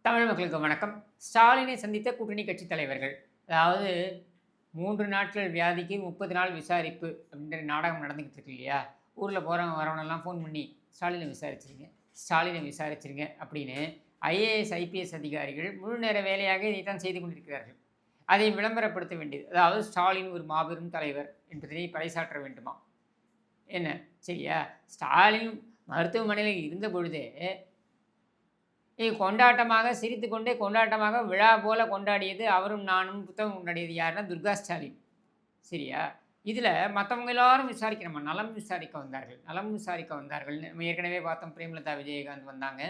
தமிழ் மக்களுக்கு வணக்கம். ஸ்டாலினை சந்தித்த கூட்டணி கட்சித் தலைவர்கள். அதாவது 3 நாட்கள் வியாதிக்கு 30 நாள் விசாரிப்பு அப்படின்ற நாடகம் நடந்துக்கிட்டு இருக்கு இல்லையா? ஊரில் போகிறவங்க வரவனெல்லாம் ஃபோன் பண்ணி ஸ்டாலினை விசாரிச்சிருங்க, ஸ்டாலினை விசாரிச்சிருங்க அப்படின்னு ஐஏஎஸ், ஐபிஎஸ் அதிகாரிகள் முழு நேர வேலையாக இதைத்தான் செய்து கொண்டிருக்கிறார்கள். அதை விளம்பரப்படுத்த வேண்டியது. அதாவது ஸ்டாலின் ஒரு மாபெரும் தலைவர் என்பதை பறைசாற்ற வேண்டுமா? என்ன சரியா? ஸ்டாலின் மருத்துவமனையில் இருந்த பொழுதே கொண்டாட்டமாக சிரித்து கொண்டே கொண்டாட்டமாக விழா போல கொண்டாடியது அவரும் நானும் புத்தகம் கொண்டாடியது யாருன்னா துர்கா ஸ்டாலின். சரியா? இதில் மற்றவங்க எல்லாரும் விசாரிக்கிறோம், நலம் விசாரிக்க வந்தார்கள், நலம் விசாரிக்க வந்தார்கள். நம்ம ஏற்கனவே பார்த்தோம், பிரேமலதா விஜயகாந்த் வந்தாங்க.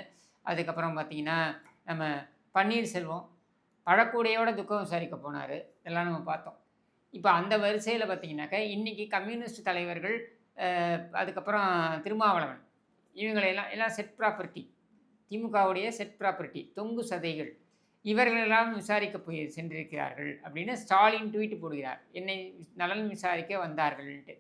அதுக்கப்புறம் பார்த்திங்கன்னா நம்ம பன்னீர்செல்வம் பழக்கூடையோட துக்கம் விசாரிக்க போனார். இதெல்லாம் நம்ம பார்த்தோம். இப்போ அந்த வரிசையில் பார்த்திங்கனாக்கா இன்றைக்கி கம்யூனிஸ்ட் தலைவர்கள், அதுக்கப்புறம் திருமாவளவன், இவங்களையெல்லாம் எல்லாம் செட் ப்ராப்பர்ட்டி, திமுகவுடைய செட் ப்ராப்பர்ட்டி, தொங்கு சதைகள், இவர்களெல்லாம் விசாரிக்க போய் சென்றிருக்கிறார்கள் அப்படின்னு ஸ்டாலின் ட்வீட் போடுகிறார். என்னை நலன் விசாரிக்க வந்தார்கள்ன்ட்டு.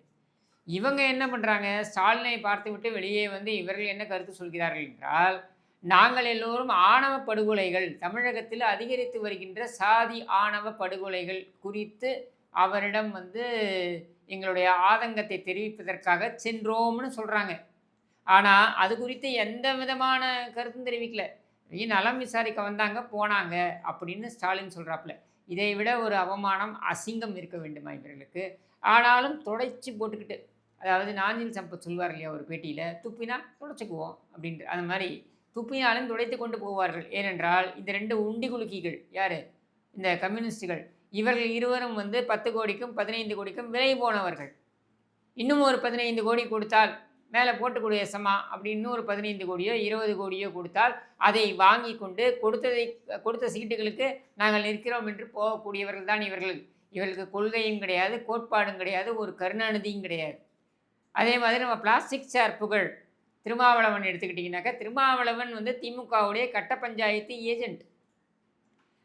இவங்க என்ன பண்ணுறாங்க? ஸ்டாலினை பார்த்து விட்டு வெளியே வந்து இவர்கள் என்ன கருத்து சொல்கிறார்கள் என்றால், நாங்கள் எல்லோரும் ஆணவ படுகொலைகள், தமிழகத்தில் அதிகரித்து வருகின்ற சாதி ஆணவ படுகொலைகள் குறித்து அவரிடம் வந்து எங்களுடைய ஆதங்கத்தை தெரிவிப்பதற்காக சென்றோம்னு சொல்கிறாங்க. ஆனால் அது குறித்து எந்த விதமான கருத்தும் தெரிவிக்கல. நலம் விசாரிக்க வந்தாங்க, போனாங்க அப்படின்னு ஸ்டாலின் சொல்கிறாப்புல. இதை விட ஒரு அவமானம், அசிங்கம் இருக்க வேண்டுமா இவர்களுக்கு? ஆனாலும் துடைச்சி போட்டுக்கிட்டு, அதாவது நாஞ்சில் சம்பத் சொல்வார் இல்லையா ஒரு பேட்டியில், துப்பினா துடைச்சிக்குவோம் அப்படின்ட்டு, அந்த மாதிரி துப்பினாலும் துடைத்து கொண்டு போவார்கள். ஏனென்றால் இந்த 2 உண்டி குலுக்கிகள் யார்? இந்த கம்யூனிஸ்டுகள். இவர்கள் இருவரும் வந்து 10 கோடிக்கும் 15 கோடிக்கும் விலை போனவர்கள். இன்னும் ஒரு 15 கோடி கொடுத்தால் மேலே போட்டுக்கூடிய சமா அப்படி இன்னொரு 15 கோடியோ 20 கோடியோ கொடுத்தால் அதை வாங்கி கொண்டு கொடுத்த சீட்டுகளுக்கு நாங்கள் நிற்கிறோம் என்று போகக்கூடியவர்கள் தான் இவர்கள். இவர்களுக்கு கொள்கையும் கிடையாது, கோட்பாடும் கிடையாது, ஒரு கருணாநிதியும் கிடையாது. அதே மாதிரி நம்ம பிளாஸ்டிக் சேர் புகழ் திருமாவளவன் எடுத்துக்கிட்டிங்கனாக்கா, திருமாவளவன் வந்து திமுகவுடைய கட்ட பஞ்சாயத்து ஏஜெண்ட்.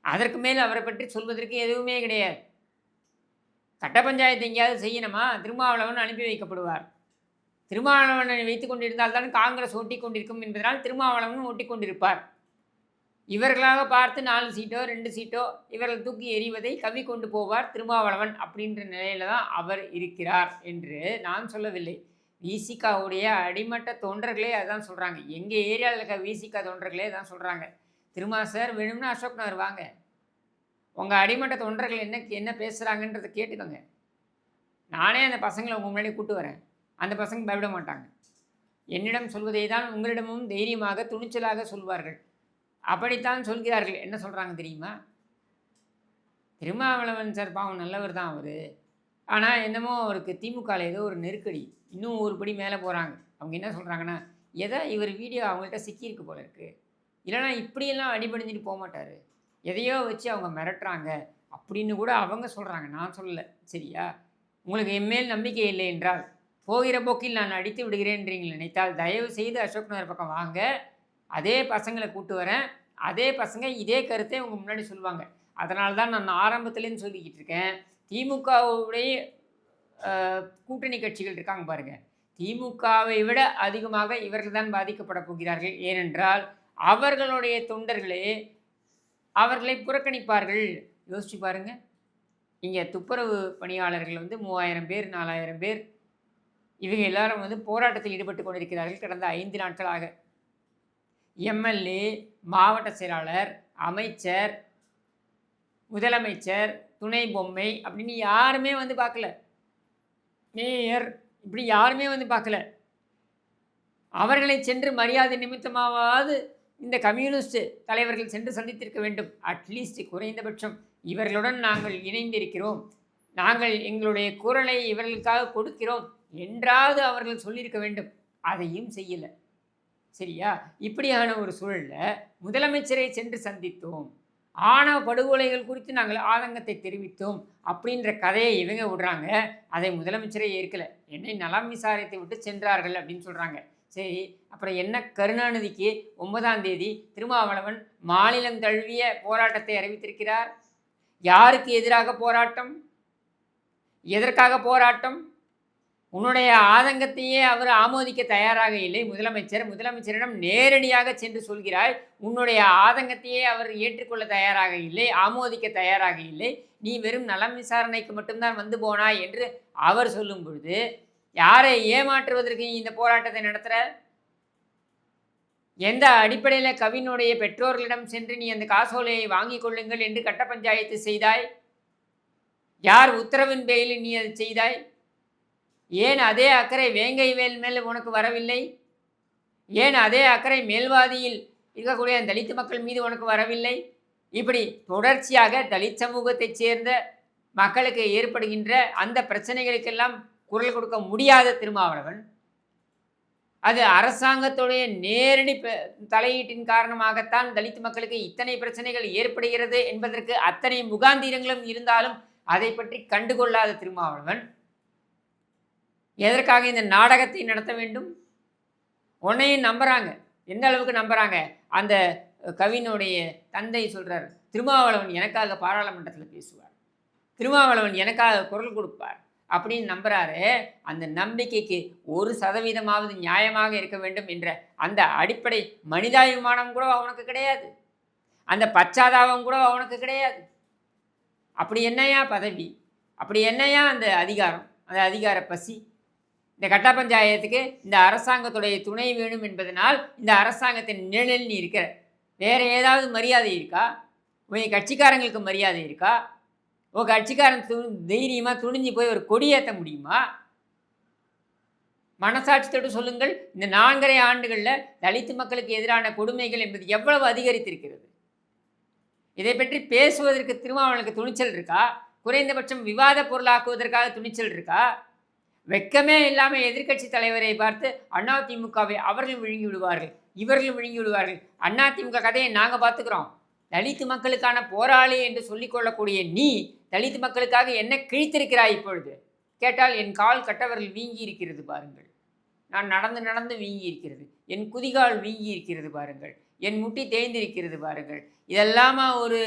அதற்கு மேல் அவரை பற்றி சொல்வதற்கு எதுவுமே கிடையாது. கட்ட பஞ்சாயத்து எங்கேயாவது செய்யணுமா, திருமாவளவன் அனுப்பி வைக்கப்படுவார். திருமாவளவனை வைத்து கொண்டிருந்தால் தான் காங்கிரஸ் ஒட்டி கொண்டிருக்கும் என்பதனால் திருமாவளவன் ஒட்டி கொண்டிருப்பார். இவர்களாக பார்த்து 4 சீட்டோ 2 சீட்டோ இவர்கள் தூக்கி எறிவதை கவி கொண்டு போவார் திருமாவளவன் அப்படின்ற நிலையில தான் அவர் இருக்கிறார் என்று நான் சொல்லவில்லை. விசிகாவுடைய அடிமட்ட தொண்டர்களே அதான் சொல்கிறாங்க. எங்கள் ஏரியாவில் இருக்க விசிகா தொண்டர்களே தான் சொல்கிறாங்க. திருமா சார் வேணும்னா அசோக் நகர் வாங்க, உங்கள் அடிமட்ட தொண்டர்கள் என்ன பேசுகிறாங்கன்றதை கேட்டுக்கோங்க. நானே அந்த பசங்களை உங்கள் முன்னாடி கூப்பிட்டு வரேன். அந்த பசங்க பயப்பட மாட்டாங்க. என்னிடம் சொல்வதை தான் உங்களிடமும் தைரியமாக துணிச்சலாக சொல்வார்கள். அப்படித்தான் சொல்கிறார்கள். என்ன சொல்கிறாங்க தெரியுமா? திருமாவளவன் சார் பாவம் நல்லவர் தான் அவர், ஆனால் என்னமோ அவருக்கு திமுகவில் ஏதோ ஒரு நெருக்கடி, இன்னும் ஒரு படி மேலே போகிறாங்க. அவங்க என்ன சொல்கிறாங்கன்னா, எதோ இவர் வீடியோ அவங்கள்ட்ட சிக்கியிருக்கு போல இருக்குது, இல்லைனா இப்படியெல்லாம் அடிபடிஞ்சிட்டு போக மாட்டார், எதையோ வச்சு அவங்க மிரட்டுறாங்க அப்படின்னு கூட அவங்க சொல்கிறாங்க. நான் சொல்லலை. சரியா? உங்களுக்கு என்மேல் நம்பிக்கை இல்லை என்றால், போகிற போக்கில் நான் அடித்து விடுகிறேன்றீங்க நினைத்தால் தயவு செய்து அசோக் நகர் பக்கம் வாங்க, அதே பசங்களை கூப்பிட்டு வரேன், அதே பசங்க இதே கருத்தை உங்கள் முன்னாடி சொல்லுவாங்க. அதனால தான் நான் ஆரம்பத்துலேருந்து சொல்லிக்கிட்டு இருக்கேன், திமுகவுடைய கூட்டணி கட்சிகள் இருக்காங்க பாருங்கள், திமுகவை விட அதிகமாக இவர்கள் தான் பாதிக்கப்பட போகிறார்கள். ஏனென்றால் அவர்களுடைய தொண்டர்களே அவர்களை புறக்கணிப்பார்கள். யோசிச்சு பாருங்கள். இங்கே துப்புரவு பணியாளர்கள் வந்து 3000 பேர் 4000 பேர் இவங்க எல்லாரும் வந்து போராட்டத்தில் ஈடுபட்டு கொண்டிருக்கிறார்கள் கடந்த 5 நாட்களாக. எம்எல்ஏ, மாவட்ட செயலாளர், அமைச்சர், முதலமைச்சர், துணை பொம்மை அப்படின்னு யாருமே வந்து பார்க்கல. மேயர் இப்படி யாருமே வந்து பார்க்கல. அவர்களை சென்று மரியாதை நிமித்தமாவது இந்த கம்யூனிஸ்ட் தலைவர்கள் சென்று சந்தித்திருக்க வேண்டும். அட்லீஸ்ட் குறைந்தபட்சம் இவர்களுடன் நாங்கள் இணைந்திருக்கிறோம், நாங்கள் எங்களுடைய குரலை இவர்களுக்காக கொடுக்கிறோம் என்றாவது அவர்கள் சொல்லியிருக்க வேண்டும். அதையும் செய்யலை. சரியா? இப்படியான ஒரு சூழலில் முதலமைச்சரை சென்று சந்தித்தோம், ஆணவ படுகொலைகள் குறித்து நாங்கள் ஆதங்கத்தை தெரிவித்தோம் அப்படின்ற கதையை இவங்க விடுறாங்க. அதை முதலமைச்சரே ஏற்கலை. என்னை நலம் விசாரித்து விட்டு சென்றார்கள் அப்படின்னு சொல்கிறாங்க. சரி, அப்புறம் என்ன கருணாநிதிக்கு 9ஆம் தேதி திருமாவளவன் மாநிலம் தழுவிய போராட்டத்தை அறிவித்திருக்கிறார். யாருக்கு எதிராக போராட்டம்? எதற்காக போராட்டம்? உன்னுடைய ஆதங்கத்தையே அவர் ஆமோதிக்க தயாராக இல்லை முதலமைச்சர். முதலமைச்சரிடம் நேரடியாக சென்று சொல்கிறாய். உன்னுடைய ஆதங்கத்தையே அவர் ஏற்றுக்கொள்ள தயாராக இல்லை, ஆமோதிக்க தயாராக இல்லை. நீ வெறும் நலம் விசாரணைக்கு மட்டும்தான் வந்து போனாய் என்று அவர் சொல்லும் பொழுது, யாரை ஏமாற்றுவதற்கு நீ இந்த போராட்டத்தை நடத்துற? எந்த அடிப்படையில் கவினுடைய பெற்றோர்களிடம் சென்று நீ அந்த காசோலையை வாங்கிக் கொள்ளுங்கள் என்று கட்ட பஞ்சாயத்து செய்தாய்? யார் உத்தரவின் பேரில் நீ அதை செய்தாய்? ஏன் அதே அக்கறை வேங்கை வேல் மேல் உனக்கு வரவில்லை? ஏன் அதே அக்கறை மேல்வாதியில் இருக்கக்கூடிய தலித் மக்கள் மீது உனக்கு வரவில்லை? இப்படி தொடர்ச்சியாக தலித் சமூகத்தைச் சேர்ந்த மக்களுக்கு ஏற்படுகின்ற அந்த பிரச்சனைகளுக்கெல்லாம் குரல் கொடுக்க முடியாத திருமாவளவன், அது அரசாங்கத்துடைய நேரடி தலையீட்டின் காரணமாகத்தான் தலித் மக்களுக்கு இத்தனை பிரச்சனைகள் ஏற்படுகிறது என்பதற்கு அத்தனை முகாந்திரங்களும் இருந்தாலும் அதை பற்றி கண்டுகொள்ளாத திருமாவளவன் எதற்காக இந்த நாடகத்தை நடத்த வேண்டும்? உன்னையும் நம்புகிறாங்க. எந்த அளவுக்கு நம்புகிறாங்க? அந்த கவினுடைய தந்தை சொல்கிறார், திருமாவளவன் எனக்காக பாராளுமன்றத்தில் பேசுவார், திருமாவளவன் எனக்காக குரல் கொடுப்பார் அப்படின்னு நம்புகிறாரு. அந்த நம்பிக்கைக்கு 1% நியாயமாக இருக்க வேண்டும் என்ற அந்த அடிப்படை மனிதாபிமானம் கூட அவனுக்கு கிடையாது, அந்த பச்சாதாபம் கூட அவனுக்கு கிடையாது. அப்படி என்னையா பதவி, அப்படி என்னையா அந்த அதிகாரம், அந்த அதிகார பசி? இந்த கட்ட பஞ்சாயத்துக்கு இந்த அரசாங்கத்துடைய துணை வேணும் என்பதனால் இந்த அரசாங்கத்தின் நிழலில் நீ இருக்கிற. வேறு ஏதாவது மரியாதை இருக்கா? உன் கட்சிக்காரங்களுக்கு மரியாதை இருக்கா? உன் கட்சிக்காரன் தைரியமாக துணிஞ்சு போய் ஒரு கொடியேற்ற முடியுமா? மனசாட்சியோடு சொல்லுங்கள். இந்த 4.5 ஆண்டுகளில் தலித் மக்களுக்கு எதிரான கொடுமைகள் என்பது எவ்வளவு அதிகரித்திருக்கிறது? இதை பற்றி பேசுவதற்கு திருமாவளவனுக்கு துணிச்சல் இருக்கா? குறைந்தபட்சம் விவாத பொருளாக்குவதற்காக துணிச்சல் இருக்கா? வெட்கமே இல்லாமல் எதிர்க்கட்சி தலைவரை பார்த்து அதிமுகவை அவர்கள் விழுங்கி விடுவார்கள், இவர்கள் விழுங்கி விடுவார்கள், அதிமுக கதையை நாங்கள் பார்த்துக்கிறோம், தலித் மக்களுக்கான போராளி என்று சொல்லிக்கொள்ளக்கூடிய நீ தலித் மக்களுக்காக என்ன கிழித்திருக்கிறாய் இப்பொழுது கேட்டால், என் கால் கட்டவர்கள் வீங்கி இருக்கிறது பாருங்கள், நான் நடந்து நடந்து வீங்கி இருக்கிறது, என் குதிகால் வீங்கி இருக்கிறது பாருங்கள், என் முட்டி தேய்ந்திருக்கிறது பாருங்கள். இதெல்லாமா ஒரு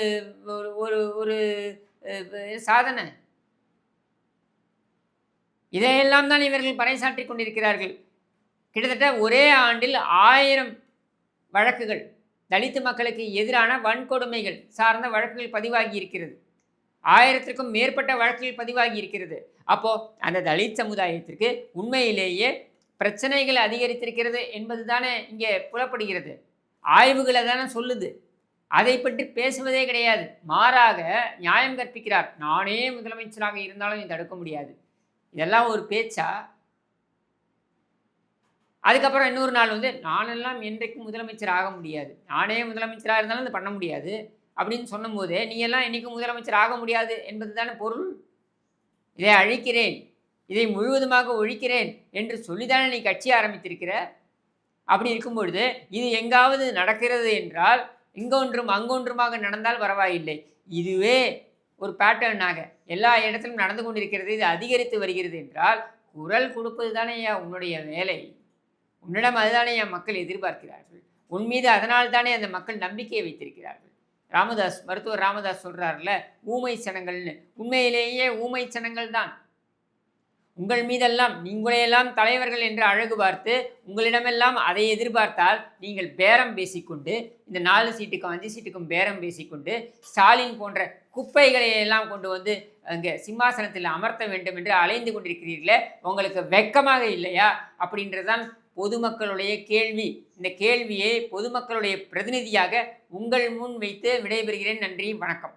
ஒரு ஒரு சாதனை? இதையெல்லாம் தான் இவர்கள் பறைசாற்றி கொண்டிருக்கிறார்கள். கிட்டத்தட்ட ஒரே ஆண்டில் 1000 வழக்குகள், தலித் மக்களுக்கு எதிரான வன்கொடுமைகள் சார்ந்த வழக்குகள் பதிவாகி இருக்கிறது. 1000க்கும் மேற்பட்ட வழக்குகள் பதிவாகி இருக்கிறது. அப்போது அந்த தலித் சமுதாயத்திற்கு உண்மையிலேயே பிரச்சனைகள் அதிகரித்திருக்கிறது என்பது தானே இங்கே புலப்படுகிறது. ஆய்வுகளை தானே சொல்லுது. அதை பற்றி பேசுவதே கிடையாது. மாறாக நியாயம் கற்பிக்கிறார். நானே முதலமைச்சராக இருந்தாலும் இதை தடுக்க முடியாது. இதெல்லாம் ஒரு பேச்சா? அதுக்கப்புறம் இன்னொரு நாள் நானெல்லாம் என்றைக்கும் முதலமைச்சர் ஆக முடியாது, நானே முதலமைச்சராக இருந்தாலும் இது பண்ண முடியாது அப்படின்னு சொன்னும்போதே, நீ எல்லாம் என்றைக்கும் முதலமைச்சர் ஆக முடியாது என்பது தானே பொருள். இதை அழிக்கிறேன், இதை முழுவதுமாக ஒழிக்கிறேன் என்று சொல்லித்தானே நீ கட்சி ஆரம்பித்திருக்கிற. அப்படி இருக்கும் பொழுது இது எங்காவது நடக்கிறது என்றால் இங்கொன்றும் அங்கொன்றுமாக நடந்தால் பரவாயில்லை. இதுவே ஒரு பேட்டர்னாக எல்லா இடத்திலும் நடந்து கொண்டிருக்கிறது, இது அதிகரித்து வருகிறது என்றால் குரல் கொடுப்பது தானே உன்னுடைய வேலை. உன்னிடம் அதுதானே மக்கள் எதிர்பார்க்கிறார்கள். உன் மீது அதனால் தானே அந்த மக்கள் நம்பிக்கையை வைத்திருக்கிறார்கள். மருத்துவர் ராமதாஸ் சொல்கிறார்ல, ஊமை சனங்கள்னு. உண்மையிலேயே ஊமை சனங்கள் தான். உங்கள் மீதெல்லாம் நீங்களையெல்லாம் தலைவர்கள் என்று அழகு பார்த்து உங்களிடமெல்லாம் அதை எதிர்பார்த்தால் நீங்கள் பேரம் பேசிக்கொண்டு, இந்த 4 சீட்டுக்கும் 5 சீட்டுக்கும் பேரம் பேசிக்கொண்டு ஸ்டாலின் போன்ற குப்பைகளை எல்லாம் கொண்டு அங்கே சிம்மாசனத்தில் அமர்த்த வேண்டும் என்று அலைந்து கொண்டிருக்கிறீர்களே, உங்களுக்கு வெட்கமாக இல்லையா அப்படின்றதான் பொதுமக்களுடைய கேள்வி. இந்த கேள்வியை பொதுமக்களுடைய பிரதிநிதியாக உங்கள் முன் வைத்து விடைபெறுகிறேன். நன்றி, வணக்கம்.